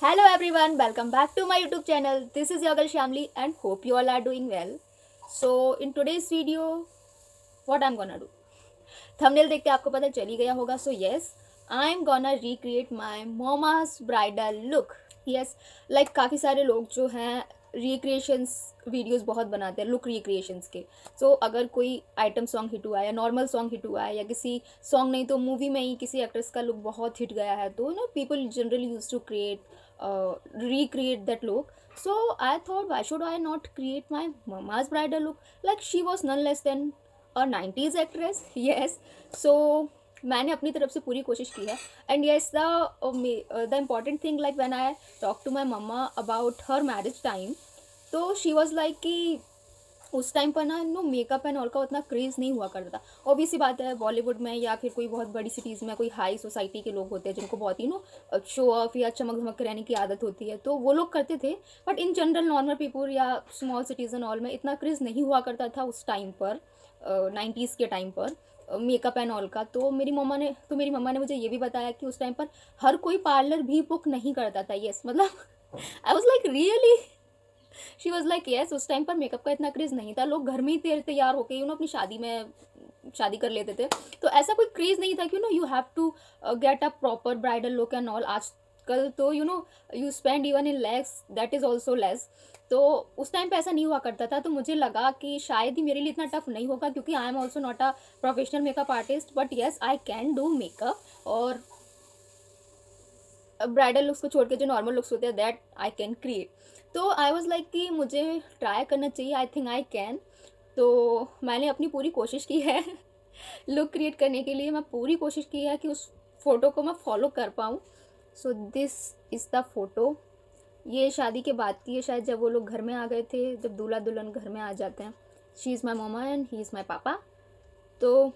Hello everyone, welcome back to my YouTube channel. This is your girl Shamli and hope you all are doing well. So in today's video, what I'm gonna do? Thumbnail देख के आपको पता चल ही गया होगा. So yes, I'm gonna recreate my mama's bridal look. Yes, like काफ़ी सारे लोग जो हैं रिक्रिएशंस वीडियोस बहुत बनाते हैं लुक रिक्रिएशंस के. सो अगर कोई आइटम सॉन्ग हिट हुआ है या नॉर्मल सॉन्ग हिट हुआ है या किसी सॉन्ग नहीं तो मूवी में ही किसी एक्ट्रेस का लुक बहुत हिट गया है तो people generally use to create recreate that look. So I thought, why should I not create my mama's bridal look? Like she was none less than a 90s actress. Yes. So मैंने अपनी तरफ से पूरी कोशिश की है. And yes the important thing like when I talk to my mama about her marriage time, तो she was like कि उस टाइम पर ना मेकअप एंड ऑल का उतना क्रेज़ नहीं हुआ करता था. ऑब्वियस सी बात है, बॉलीवुड में या फिर कोई बहुत बड़ी सिटीज़ में कोई हाई सोसाइटी के लोग होते हैं जिनको बहुत ही शो ऑफ या चमक धमक रहने की आदत होती है, तो वो लोग करते थे. But in general normal people या स्मॉल सिटीज़ एंड ऑल में इतना क्रेज़ नहीं हुआ करता था उस टाइम पर, 90s के टाइम पर मेकअप एंड ऑल का. तो मेरी मम्मा ने मुझे ये भी बताया कि उस टाइम पर हर कोई पार्लर भी बुक नहीं करता था. येस, मतलब I was like really. She was like yes, उस टाइम पर मेकअप का इतना क्रेज़ नहीं था. लोग घर में ही तैयार होकर अपनी शादी में शादी कर लेते थे. तो ऐसा कोई क्रेज़ नहीं था कि you have to get a proper bridal look and all. आजकल तो you spend even in less, that is also less. तो उस टाइम पे ऐसा नहीं हुआ करता था. तो मुझे लगा कि शायद ही मेरे लिए इतना टफ नहीं होगा क्योंकि I am also not a professional makeup artist. But yes, I can do makeup. और ब्राइडल लुक्स को छोड़ के जो नॉर्मल लुक्स होते हैं दैट आई कैन क्रिएट. तो आई वॉज़ लाइक कि मुझे ट्राई करना चाहिए. आई थिंक आई कैन. तो मैंने अपनी पूरी कोशिश की है लुक क्रिएट करने के लिए. मैं पूरी कोशिश की है कि उस फ़ोटो को मैं फॉलो कर पाऊँ. So this is the photo. ये शादी के बाद की है शायद, जब वो लोग घर में आ गए थे, जब दूल्हा दुल्हन घर में आ जाते हैं. She is my mama and he is my पापा. तो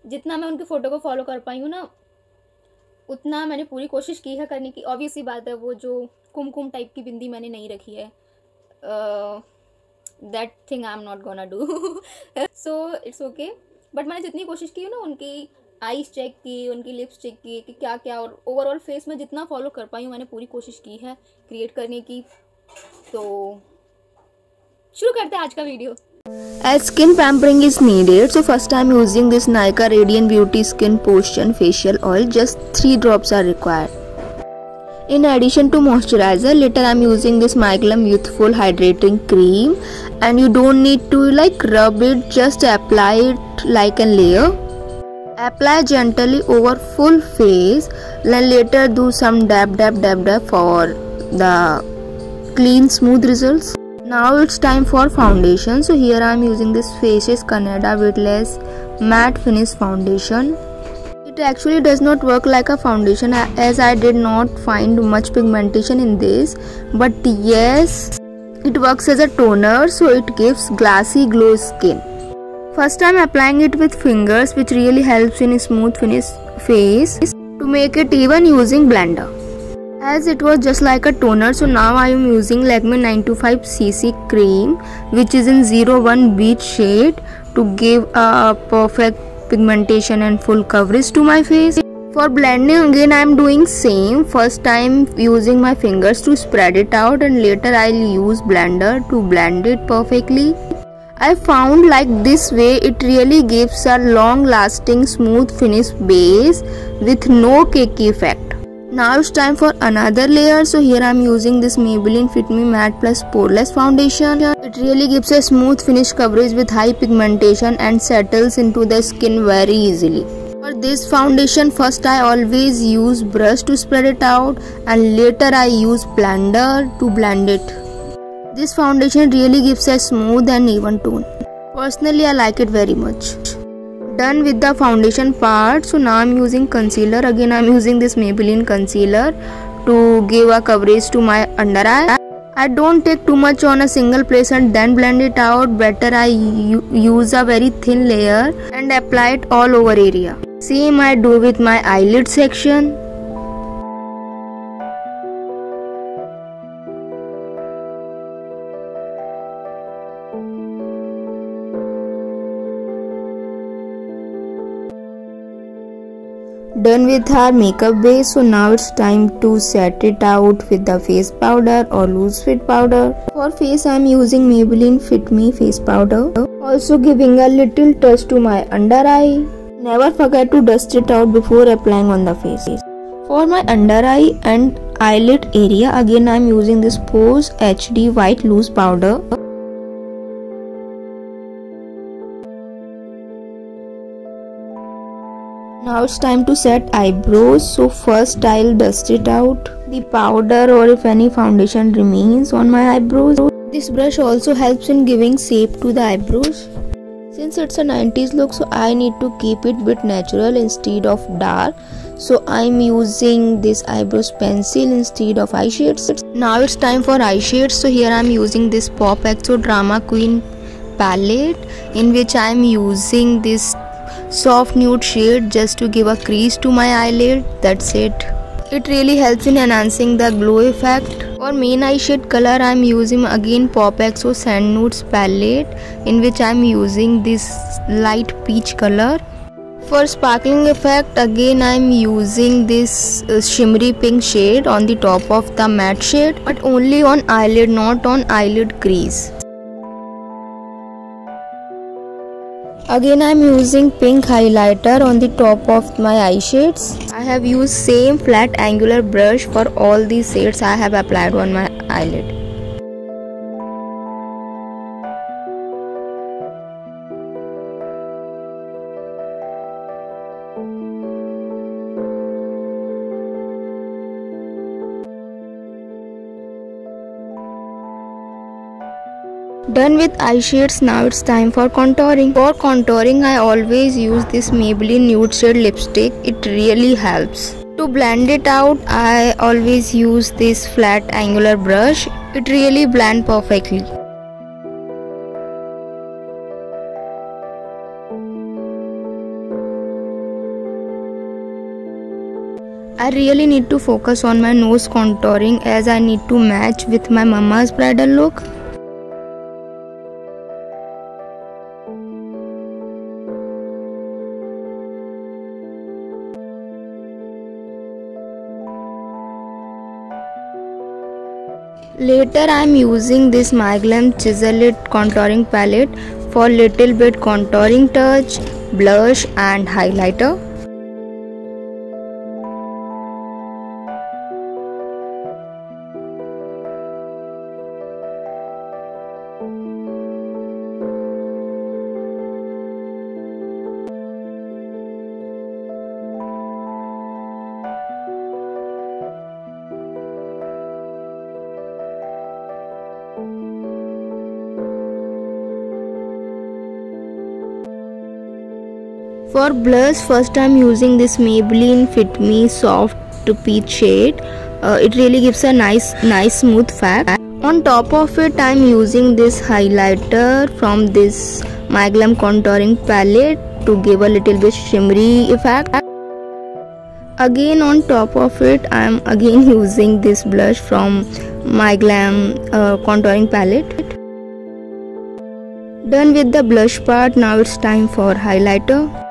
जितना मैं उनके फ़ोटो को फॉलो कर पाई हूँ ना, उतना मैंने पूरी कोशिश की है करने की. ऑब्वियस सी बात है, वो जो कुमकुम टाइप की बिंदी मैंने नहीं रखी है, that thing I am not gonna do. So it's okay. But मैंने जितनी कोशिश की ना, उनकी आईज चेक की, उनकी लिप्स चेक की कि क्या क्या, और ओवरऑल फेस में जितना फॉलो कर पाई हूँ मैंने पूरी कोशिश की है क्रिएट करने की. तो शुरू करते हैं आज का video. As skin pampering is needed, so first I am using this Nykaa Radiant Beauty Skin Potion Facial Oil. Just 3 drops are required. In addition to moisturizer, later I am using this Myglam Youthful Hydrating Cream, and you don't need to rub it, just apply it like a layer. Apply gently over full face, then later do some dab for the clean smooth results. Now it's time for foundation. So here I am using this Faces Canada Weightless Matte Finish Foundation. It actually does not work like a foundation as I did not find much pigmentation in this, but yes, it works as a toner, so it gives glassy glow skin. First I am applying it with fingers, which really helps in smooth finish face. To make it even, using blender. As it was just like a toner, so now I am using Lakme 925cc cream, which is in 01 beige shade, to give a perfect pigmentation and full coverage to my face. For blending again I am doing same. First I am using my fingers to spread it out, and later I will use blender to blend it perfectly. I found like this way it really gives a long lasting smooth finish base with no cakey effect. Now it's time for another layer. So here I am using this Maybelline Fit Me Matte Plus Poreless Foundation. It really gives a smooth finish coverage with high pigmentation and settles into the skin very easily. For this foundation, first I always use brush to spread it out, and later I use blender to blend it. This foundation really gives a smooth and even tone. Personally, I like it very much. Done with the foundation part, so now I'm using concealer. Again I'm using this Maybelline concealer to give a coverage to my under eye. I don't take too much on a single place and then blend it out. Better I use a very thin layer and apply it all over area. Same I do with my eyelid section. Done with our makeup base, so now it's time to set it out with the face powder or loose fit powder. For face I'm using Maybelline Fit Me face powder. Also giving a little touch to my under eye. Never forget to dust it out before applying on the face. For my under eye and eyelid area, again I'm using this Pose HD white loose powder. Now it's time to set eyebrows, so first I'll dust it out, the powder or if any foundation remains on my eyebrows. This brush also helps in giving shape to the eyebrows. Since it's a 90s look, so I need to keep it bit natural instead of dark. So I'm using this eyebrows pencil instead of eye shades. Now it's time for eye shades, so here I'm using this Pop Exo Drama Queen palette, in which I'm using this soft nude shade just to give a crease to my eyelid. That's it. It really helps in enhancing the glow effect. For main eye shade color I'm using again Pop Exo Sand Nudes palette, in which I'm using this light peach color. For sparkling effect again I'm using this shimmery pink shade on the top of the matte shade, but only on eyelid, not on eyelid crease. Again I am using pink highlighter on the top of my eye shades. I have used same flat angular brush for all these shades I have applied on my eyelid. Done with eye shades, now it's time for contouring. For contouring I always use this Maybelline nude shade lipstick. It really helps. To blend it out I always use this flat angular brush. It really blends perfectly. I really need to focus on my nose contouring as I need to match with my mama's bridal look. Later I am using this Maybelline Chisel It contouring palette for little bit contouring touch, blush and highlighter. For blush, first I am using this Maybelline Fit Me Soft Peach shade. It really gives a nice smooth effect. On top of it I am using this highlighter from this Maybelline contouring palette to give a little bit shimmery effect. Again on top of it I am again using this blush from Maybelline contouring palette. Done with the blush part, now it's time for highlighter.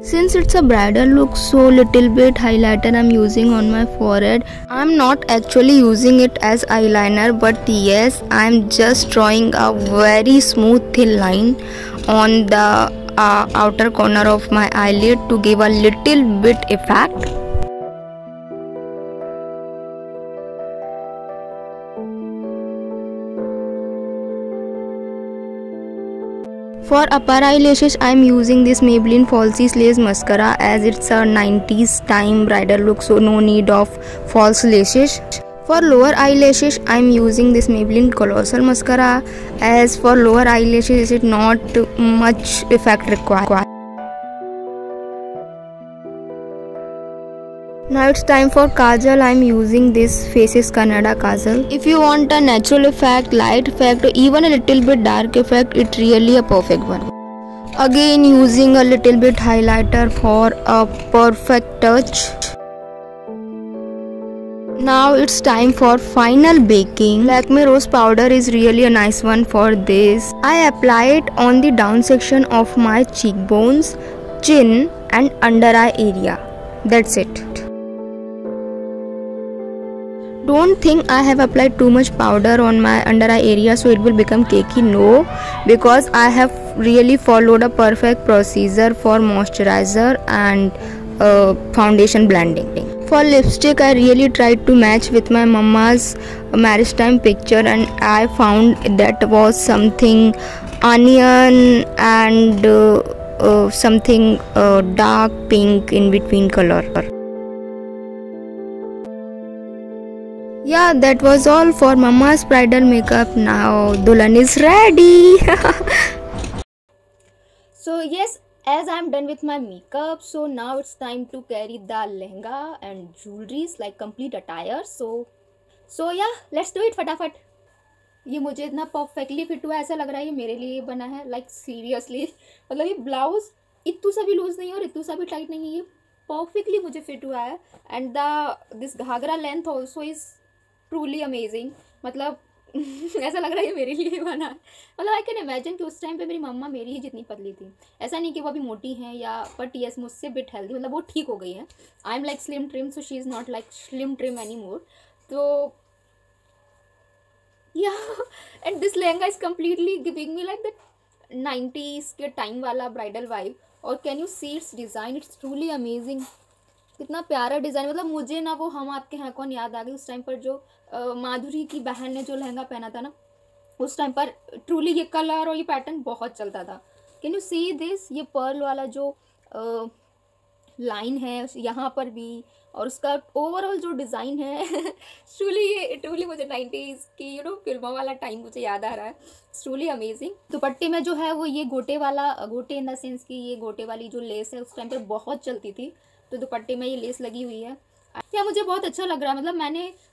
Since it's a bridal look, so little bit highlighter I'm using on my forehead. I'm not actually using it as eyeliner, but yes, I'm just drawing a very smooth thin line on the outer corner of my eyelid to give a little bit effect. For upper eyelashes, I am using this Maybelline Falsies Lace Mascara as it's a 90s time bridal look, so no need of false lashes. For lower eyelashes, I am using this Maybelline Colossal Mascara as for lower eyelashes it not much effect required. Now it's time for kajal. I am using this Faces Canada kajal. If you want a natural effect, light effect, or even a little bit dark effect, it's really a perfect one. Again using a little bit highlighter for a perfect touch. Now it's time for final baking. Lakme rose powder is really a nice one for this. I apply it on the down section of my cheekbones, chin and under eye area. That's it. Don't think I have applied too much powder on my under eye area so it will become cakey. No, because I have really followed a perfect procedure for moisturizer and foundation blending. For lipstick, I really tried to match with my mama's marriage time picture, and I found that was something onion and something dark pink in between color. Yeah, that was all for mama's bridal makeup. Now Dulhan is ready. So yes, as I'm done with my makeup, so now it's time to carry the lehenga and jewelries like complete attire. So yeah, let's do it फटाफट. ये मुझे इतना perfectly fit हुआ है, ऐसा लग रहा है ये मेरे लिए बना है. लाइक सीरियसली, मतलब ये ब्लाउज इतू सा भी लूज नहीं है और इतू सा भी टाइट नहीं है, ये परफेक्टली मुझे फिट हुआ है. And this ghagra length also is truly amazing. मतलब ऐसा लग रहा है ये मेरे लिए बना है. मतलब आई कैन इमेजिन कि उस टाइम पे मेरी मम्मा मेरी ही जितनी पतली थी. ऐसा नहीं कि वो अभी मोटी हैं या, बट येस मुझसे बिट हेल्दी, मतलब वो ठीक हो गई है. I am like slim trim, so she is not like slim trim any more. तो या and this lehenga is completely giving me like that 90s के टाइम वाला ब्राइडल वाइब. और can you see it's design, it's truly amazing. कितना प्यारा design. मतलब मुझे ना वो हम आपके हैं कौन याद आ गई. उस टाइम पर जो माधुरी की बहन ने जो लहंगा पहना था ना, उस टाइम पर ट्रूली ये कलर और ये पैटर्न बहुत चलता था. कैन यू सी दिस, ये पर्ल वाला जो लाइन है यहाँ पर भी, और उसका ओवरऑल जो डिज़ाइन है ट्रूली मुझे 90s की फिल्मों वाला टाइम मुझे याद आ रहा है. Truly amazing. दुपट्टे में जो है वो ये गोटे वाला, गोटे इन द सेंस कि ये गोटे वाली जो लेस है उस टाइम पर बहुत चलती थी, तो दुपट्टे में ये लेस लगी हुई है. क्या मुझे बहुत अच्छा लग रहा है. मतलब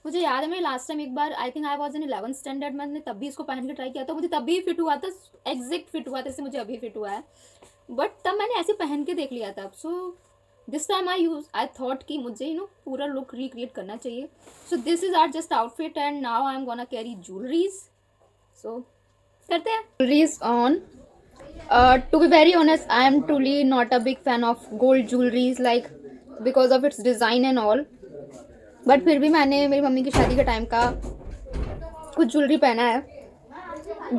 मुझे याद है मैं लास्ट टाइम एक बार, I think I was in 11th standard, मैंने तब भी इसको पहन के ट्राई किया था. मुझे तब भी फिट हुआ था, एग्जैक्ट फिट हुआ था जैसे मुझे अभी फिट हुआ है. बट तब मैंने ऐसे पहन के देख लिया था. So this time I thought कि मुझे पूरा लुक रिक्रिएट करना चाहिए. So this is our just outfit and now I am gonna carry jewelleries. So करते हैं jewelleries on. To be very honest, I am truly not a big fan of gold jewelleries, like because of its design and all. But फिर भी मैंने मेरी mummy की शादी के time का कुछ ज्वेलरी पहना है.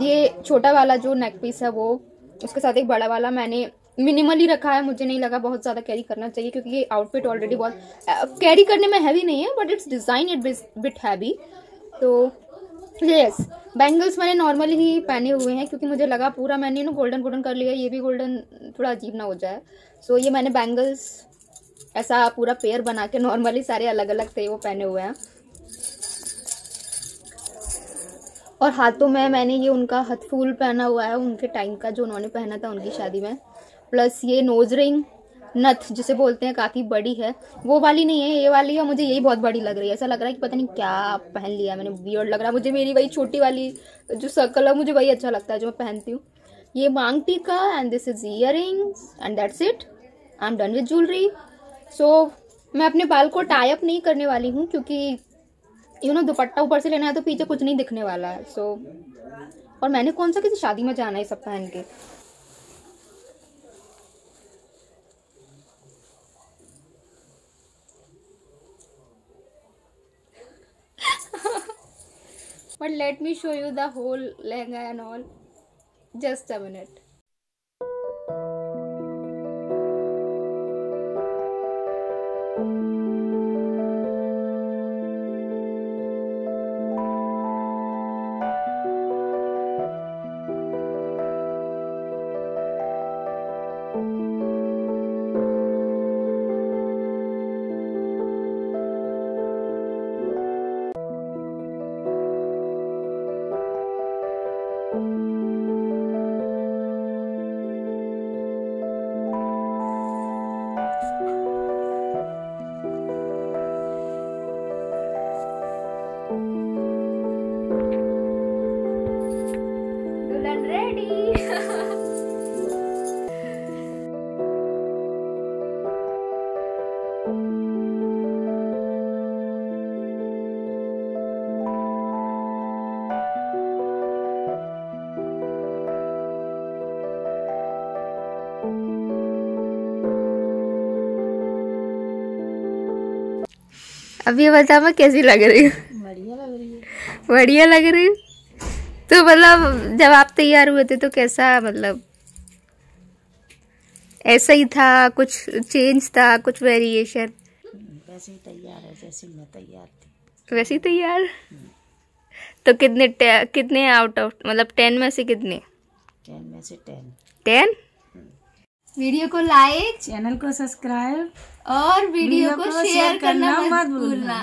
ये छोटा वाला जो नेक पीस है वो, उसके साथ एक बड़ा वाला मैंने मिनिमली रखा है. मुझे नहीं लगा बहुत ज़्यादा कैरी करना चाहिए क्योंकि ये आउटफिट ऑलरेडी बहुत कैरी करने में हैवी नहीं है, but it's design it bit heavy. तो यस, बैंगल्स मैंने नॉर्मली ही पहने हुए हैं क्योंकि मुझे लगा पूरा मैंने गोल्डन कर लिया, ये भी गोल्डन थोड़ा अजीब ना हो जाए. सो ये मैंने बैंगल्स ऐसा पूरा पेयर बना के, नॉर्मली सारे अलग अलग थे वो पहने हुए हैं. और हाथों में मैंने ये उनका हथफूल पहना हुआ है, उनके टाइम का जो उन्होंने पहना था उनकी शादी में. प्लस ये नोज रिंग, नथ जिसे बोलते हैं, काफ़ी बड़ी है. वो वाली नहीं है, ये वाली है. मुझे यही बहुत बड़ी लग रही है. ऐसा लग रहा है कि पता नहीं क्या पहन लिया मैंने, वियर्ड लग रहा है मुझे. मेरी वही छोटी वाली जो सर्कल है मुझे वही अच्छा लगता है जो मैं पहनती हूँ. ये maang tikka and this is earrings and that's it. I am done with jewellery. So मैं अपने बाल को टाई अप नहीं करने वाली हूँ क्योंकि दुपट्टा ऊपर से लेना है तो पीछे कुछ नहीं दिखने वाला है. सो और मैंने कौन सा किसी शादी में जाना है सब पहन के. But let me show you the whole lehenga and all. Just a minute. अभी ये बता मैं कैसी लग रही हूँ? बढ़िया लग रही है। बढ़िया लग रही हूँ। तो मतलब जब आप तैयार हुए थे तो कैसा, मतलब ऐसा ही था, कुछ चेंज था, कुछ वेरिएशन? वैसे ही तैयार है जैसे मैं तैयार थी। वैसे ही तैयार। तो कितने आउट ऑफ, मतलब 10 में से कितने? 10 में से 10। 10। वीडियो को लाइक, चैनल को सब्सक्राइब और वीडियो को शेयर करना मत भूलना।